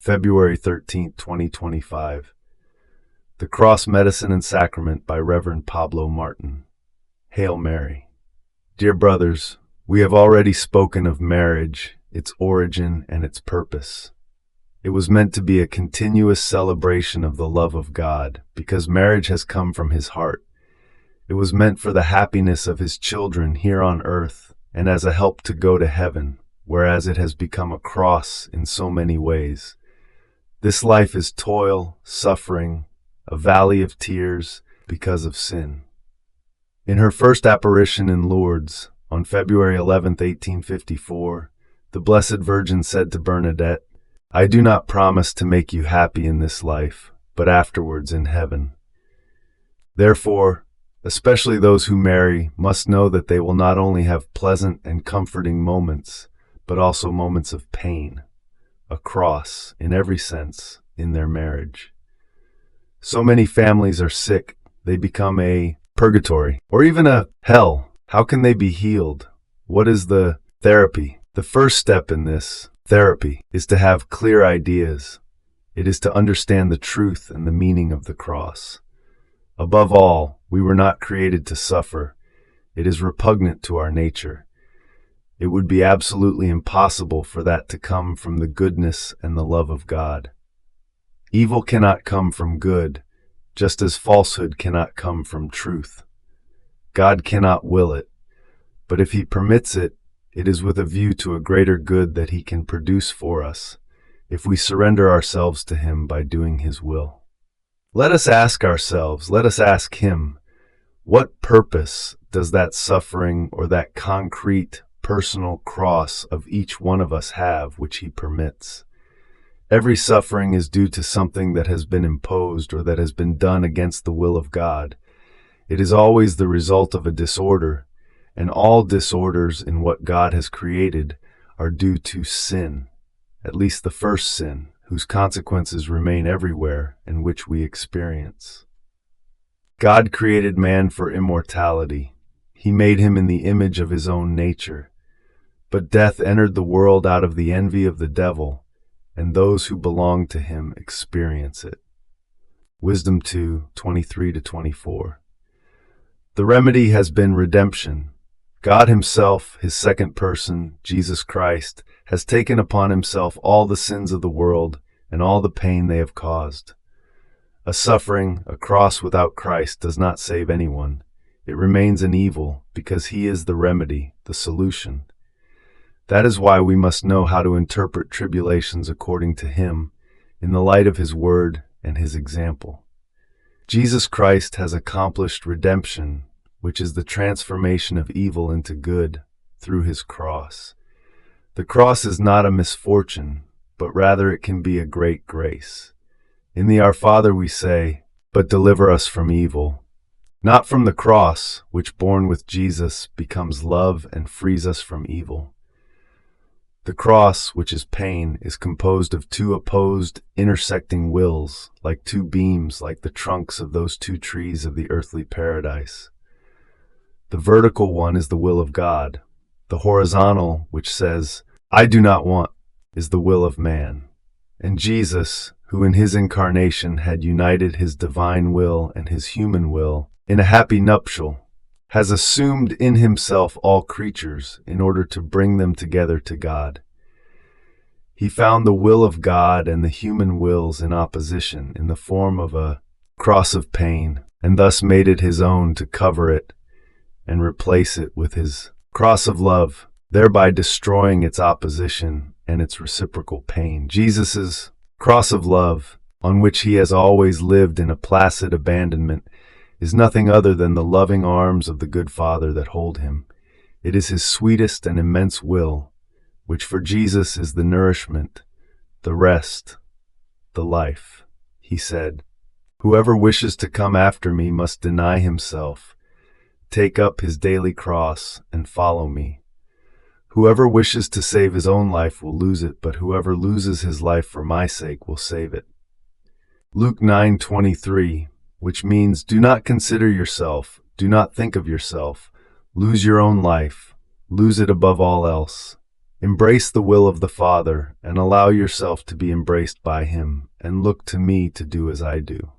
February 13th, 2025. The Cross, Medicine, and Sacrament by Reverend Pablo Martin. Hail Mary. Dear brothers, we have already spoken of marriage, its origin, and its purpose. It was meant to be a continuous celebration of the love of God, because marriage has come from His heart. It was meant for the happiness of His children here on earth, and as a help to go to heaven, whereas it has become a cross in so many ways. This life is toil, suffering, a valley of tears because of sin. In her first apparition in Lourdes, on February 11th, 1854, the Blessed Virgin said to Bernadette, "I do not promise to make you happy in this life, but afterwards in heaven." Therefore, especially those who marry must know that they will not only have pleasant and comforting moments, but also moments of pain, a cross, in every sense, in their marriage. So many families are sick, they become a purgatory, or even a hell. How can they be healed? What is the therapy? The first step in this therapy is to have clear ideas. It is to understand the truth and the meaning of the cross. Above all, we were not created to suffer. It is repugnant to our nature. It would be absolutely impossible for that to come from the goodness and the love of God. Evil cannot come from good, just as falsehood cannot come from truth. God cannot will it, but if He permits it, it is with a view to a greater good that He can produce for us, if we surrender ourselves to Him by doing His will. Let us ask ourselves, let us ask Him, what purpose does that suffering or that concrete personal cross of each one of us have which He permits? Every suffering is due to something that has been imposed or that has been done against the will of God. It is always the result of a disorder, and all disorders in what God has created are due to sin, at least the first sin, whose consequences remain everywhere and which we experience. God created man for immortality. He made him in the image of His own nature. But death entered the world out of the envy of the devil, and those who belong to him experience it. Wisdom 2:23-24. The remedy has been redemption. God Himself, His second person, Jesus Christ, has taken upon Himself all the sins of the world and all the pain they have caused. A suffering, a cross without Christ does not save anyone. It remains an evil because He is the remedy, the solution. That is why we must know how to interpret tribulations according to Him, in the light of His word and His example. Jesus Christ has accomplished redemption, which is the transformation of evil into good, through His cross. The cross is not a misfortune, but rather it can be a great grace. In the Our Father we say, "But deliver us from evil." Not from the cross, which born with Jesus becomes love and frees us from evil. The cross, which is pain, is composed of two opposed, intersecting wills, like two beams, like the trunks of those two trees of the earthly paradise. The vertical one is the will of God. The horizontal, which says, "I do not want," is the will of man. And Jesus, who in His incarnation had united His divine will and His human will in a happy nuptial, has assumed in Himself all creatures in order to bring them together to God. He found the will of God and the human wills in opposition in the form of a cross of pain, and thus made it His own to cover it and replace it with His cross of love, thereby destroying its opposition and its reciprocal pain. Jesus's cross of love, on which He has always lived in a placid abandonment, is nothing other than the loving arms of the good Father that hold Him. It is His sweetest and immense will, which for Jesus is the nourishment, the rest, the life. He said, "Whoever wishes to come after me must deny himself, take up his daily cross, and follow me. Whoever wishes to save his own life will lose it, but whoever loses his life for my sake will save it." Luke 9:23, which means, do not consider yourself, do not think of yourself, lose your own life, lose it above all else, Embrace the will of the Father and allow yourself to be embraced by Him, and look to me to do as I do.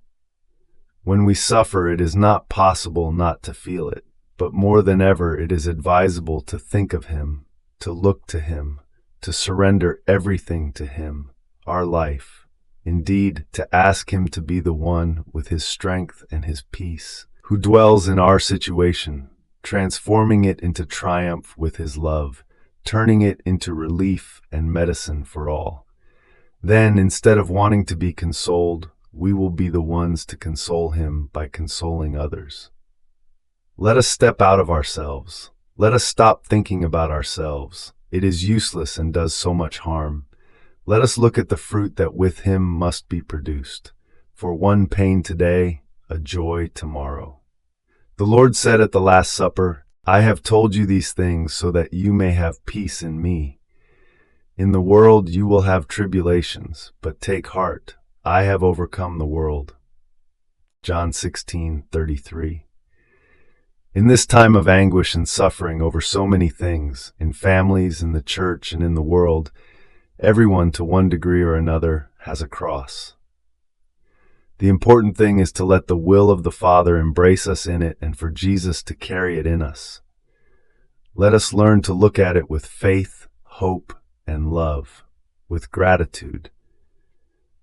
When we suffer, it is not possible not to feel it, but more than ever it is advisable to think of Him, to look to Him, to surrender everything to Him, our life. Indeed, to ask Him to be the one with His strength and His peace, who dwells in our situation, transforming it into triumph with His love, turning it into relief and medicine for all. Then, instead of wanting to be consoled, we will be the ones to console Him by consoling others. Let us step out of ourselves. Let us stop thinking about ourselves. It is useless and does so much harm. Let us look at the fruit that with Him must be produced. For one pain today, a joy tomorrow. The Lord said at the Last Supper, I have told you these things so that you may have peace in me. In the world you will have tribulations, but take heart, I have overcome the world. John 16:33. In this time of anguish and suffering over so many things, in families, in the church, and in the world, everyone to one degree or another has a cross. The important thing is to let the will of the Father embrace us in it and for Jesus to carry it in us. Let us learn to look at it with faith, hope, and love, with gratitude.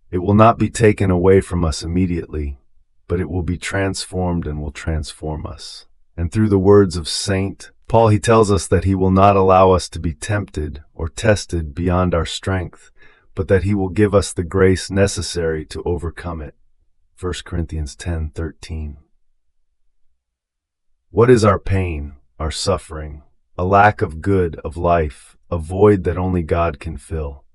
It will not be taken away from us immediately, but it will be transformed and will transform us. And through the words of Saint Paul, he tells us that he will not allow us to be tempted or tested beyond our strength, but that he will give us the grace necessary to overcome it. 1 Corinthians 10:13. What is our pain, our suffering? A lack of good, of life, a void that only God can fill.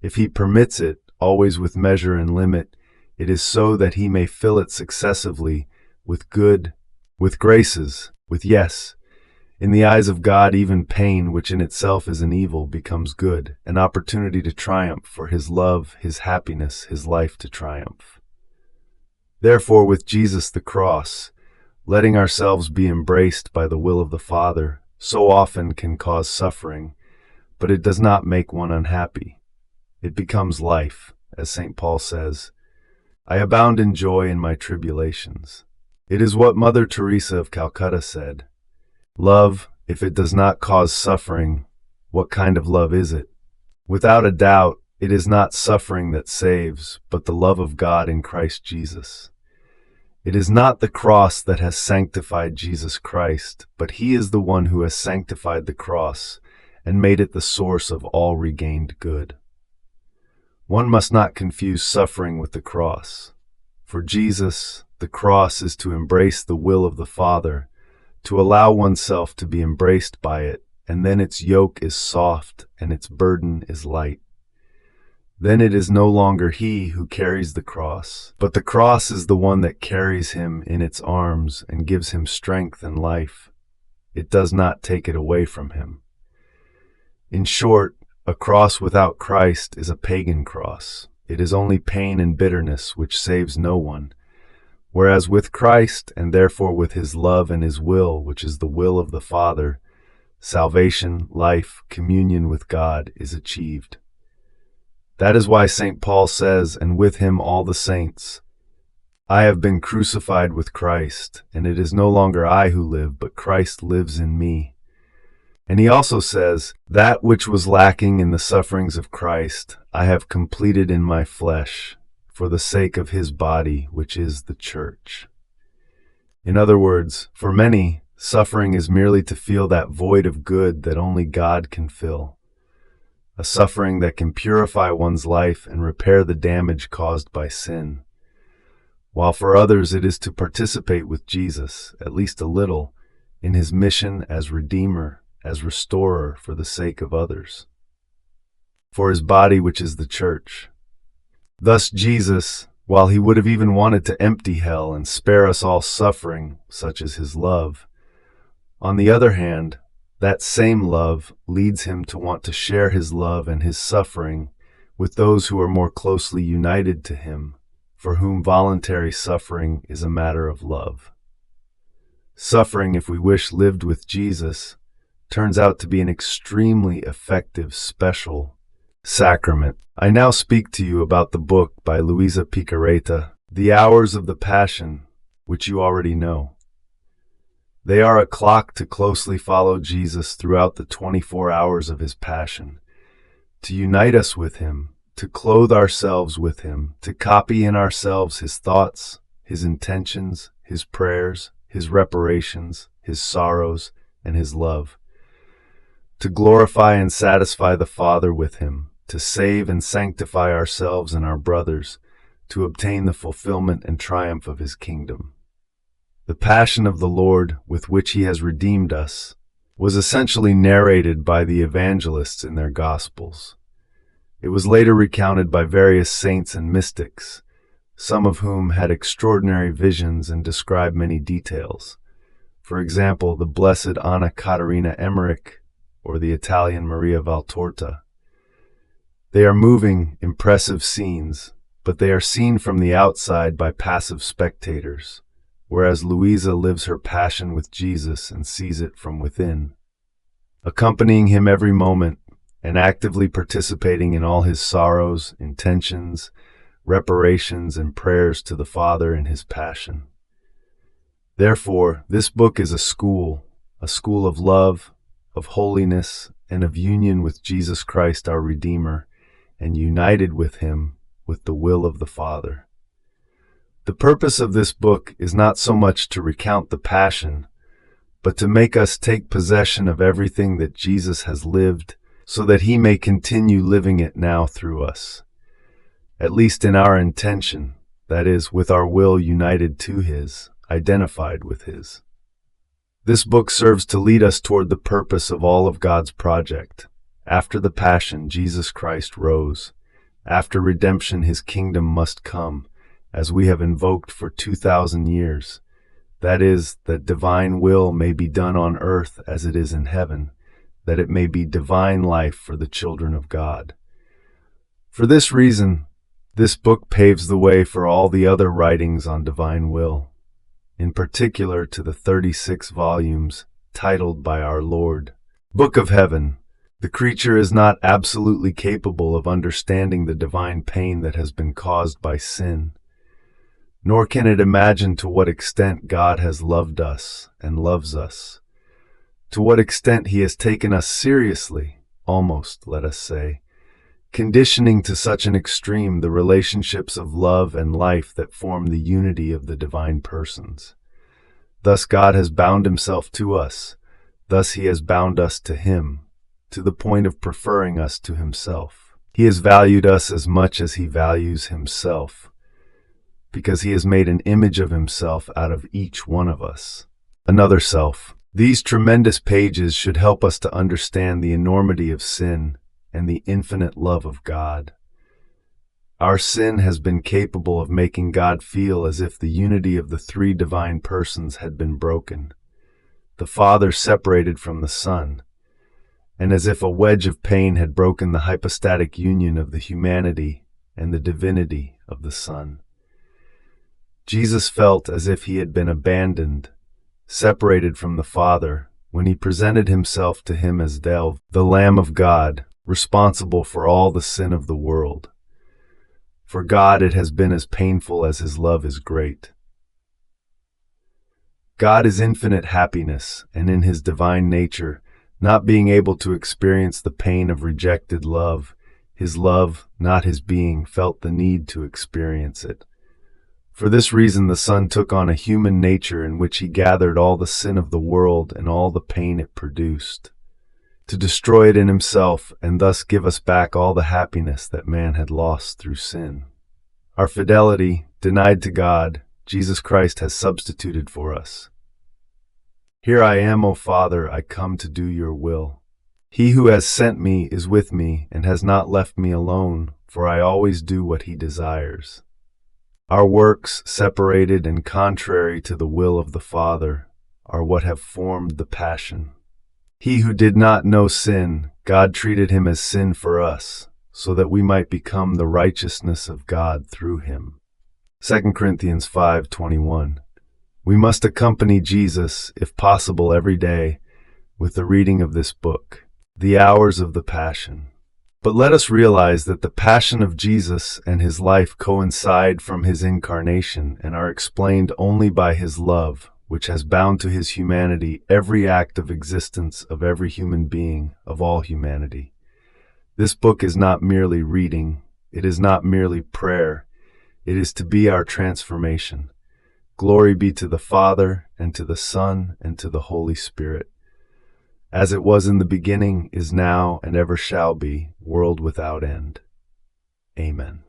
If He permits it, always with measure and limit, it is so that He may fill it successively with good, with graces, with yes. In the eyes of God, even pain, which in itself is an evil, becomes good, an opportunity to triumph, for His love, His happiness, His life to triumph. Therefore, with Jesus the cross, letting ourselves be embraced by the will of the Father, so often can cause suffering, but it does not make one unhappy. It becomes life, as St. Paul says, I abound in joy in my tribulations. It is what Mother Teresa of Calcutta said. Love, if it does not cause suffering, what kind of love is it? Without a doubt, it is not suffering that saves, but the love of God in Christ Jesus. It is not the cross that has sanctified Jesus Christ, but He is the one who has sanctified the cross and made it the source of all regained good. One must not confuse suffering with the cross. For Jesus, the cross is to embrace the will of the Father, to allow oneself to be embraced by it, and then its yoke is soft and its burden is light. Then it is no longer he who carries the cross, but the cross is the one that carries him in its arms and gives him strength and life. It does not take it away from him. In short, a cross without Christ is a pagan cross. It is only pain and bitterness which saves no one. Whereas with Christ, and therefore with His love and His will, which is the will of the Father, salvation, life, communion with God is achieved. That is why St. Paul says, and with him all the saints, I have been crucified with Christ, and it is no longer I who live, but Christ lives in me. And he also says, that which was lacking in the sufferings of Christ, I have completed in my flesh, for the sake of His body, which is the church. In other words, for many, suffering is merely to feel that void of good that only God can fill. A suffering that can purify one's life and repair the damage caused by sin. While for others it is to participate with Jesus, at least a little, in His mission as Redeemer, as Restorer for the sake of others. For His body, which is the church. Thus Jesus, while He would have even wanted to empty hell and spare us all suffering, such as His love, on the other hand, that same love leads Him to want to share His love and His suffering with those who are more closely united to Him, for whom voluntary suffering is a matter of love. Suffering, if we wish lived with Jesus, turns out to be an extremely effective special sacrament. I now speak to you about the book by Luisa Picareta, The Hours of the Passion, which you already know. They are a clock to closely follow Jesus throughout the 24 hours of his passion, to unite us with him, to clothe ourselves with him, to copy in ourselves his thoughts, his intentions, his prayers, his reparations, his sorrows, and his love, to glorify and satisfy the Father with him, to save and sanctify ourselves and our brothers, to obtain the fulfillment and triumph of his kingdom. The passion of the Lord, with which he has redeemed us, was essentially narrated by the evangelists in their Gospels. It was later recounted by various saints and mystics, some of whom had extraordinary visions and described many details. For example, the Blessed Anna Caterina Emmerich or the Italian Maria Valtorta. They are moving, impressive scenes, but they are seen from the outside by passive spectators, whereas Luisa lives her passion with Jesus and sees it from within, accompanying him every moment and actively participating in all his sorrows, intentions, reparations, and prayers to the Father in his passion. Therefore, this book is a school of love, of holiness, and of union with Jesus Christ our Redeemer, and united with him with the will of the Father. The purpose of this book is not so much to recount the passion, but to make us take possession of everything that Jesus has lived, so that he may continue living it now through us, at least in our intention, that is, with our will united to his, identified with his. This book serves to lead us toward the purpose of all of God's project. After the passion, Jesus Christ rose. After redemption, his kingdom must come, as we have invoked for 2,000 years. That is, that divine will may be done on earth as it is in heaven, that it may be divine life for the children of God. For this reason, this book paves the way for all the other writings on divine will, in particular to the 36 volumes titled by our Lord, Book of Heaven. The creature is not absolutely capable of understanding the divine pain that has been caused by sin, nor can it imagine to what extent God has loved us and loves us, to what extent he has taken us seriously, almost, let us say, conditioning to such an extreme the relationships of love and life that form the unity of the divine persons. Thus God has bound himself to us, thus he has bound us to him, to the point of preferring us to himself. He has valued us as much as he values himself, because he has made an image of himself out of each one of us, another self. These tremendous pages should help us to understand the enormity of sin and the infinite love of God. Our sin has been capable of making God feel as if the unity of the three divine persons had been broken, the Father separated from the Son, and as if a wedge of pain had broken the hypostatic union of the humanity and the divinity of the Son. Jesus felt as if he had been abandoned, separated from the Father, when he presented himself to him as the Lamb of God, responsible for all the sin of the world. For God it has been as painful as his love is great. God is infinite happiness, and in his divine nature, not being able to experience the pain of rejected love, his love, not his being, felt the need to experience it. For this reason the Son took on a human nature in which he gathered all the sin of the world and all the pain it produced, to destroy it in himself and thus give us back all the happiness that man had lost through sin. Our fidelity, denied to God, Jesus Christ has substituted for us. Here I am, O Father, I come to do your will. He who has sent me is with me and has not left me alone, for I always do what he desires. Our works, separated and contrary to the will of the Father, are what have formed the passion. He who did not know sin, God treated him as sin for us, so that we might become the righteousness of God through him. 2 Corinthians 5:21. We must accompany Jesus, if possible every day, with the reading of this book, the hours of the Passion. But let us realize that the passion of Jesus and his life coincide from his incarnation and are explained only by his love, which has bound to his humanity every act of existence of every human being, of all humanity. This book is not merely reading, it is not merely prayer, it is to be our transformation. Glory be to the Father, and to the Son, and to the Holy Spirit, as it was in the beginning, is now, and ever shall be, world without end. Amen.